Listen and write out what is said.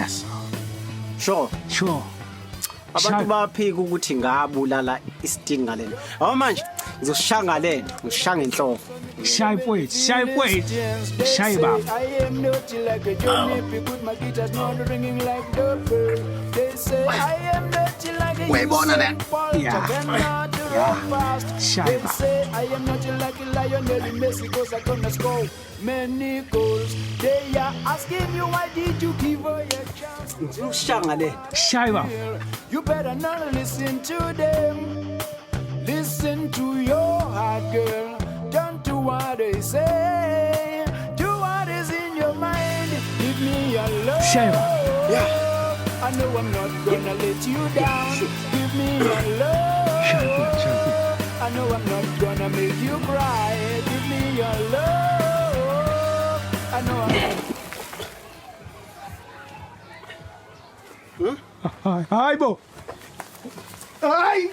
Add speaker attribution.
Speaker 1: Yes.
Speaker 2: Sure.
Speaker 1: Sure.
Speaker 2: Abantu baphika ukuthi ngabulala isidini ngalena. Hawu manje ngizoshaya ngalena, ngishaya inhloko.
Speaker 1: Shy wait. Shy baba.
Speaker 3: I am naughty like a Johnny Pick with my guitar not ringing like the bell. They say I am naughty like a
Speaker 1: Shy
Speaker 3: They
Speaker 1: baba.
Speaker 3: say I am naughty like a Lionel Messi cause I gonna score many goals. They are asking you why did you give her your chance?
Speaker 2: Ngizoshiya ngalena.
Speaker 1: Shy baba.
Speaker 3: You better not listen to them. Listen to your heart, girl. Don't do what they say. Do what is in your mind. Give me your love.
Speaker 1: Shy baba.
Speaker 2: Yeah.
Speaker 3: I know I'm not gonna let you down. Give me your love.
Speaker 1: Shy.
Speaker 3: I know I'm not gonna make you cry. Give me your love. I know I'm not.
Speaker 1: Hi, bo.
Speaker 2: Ay!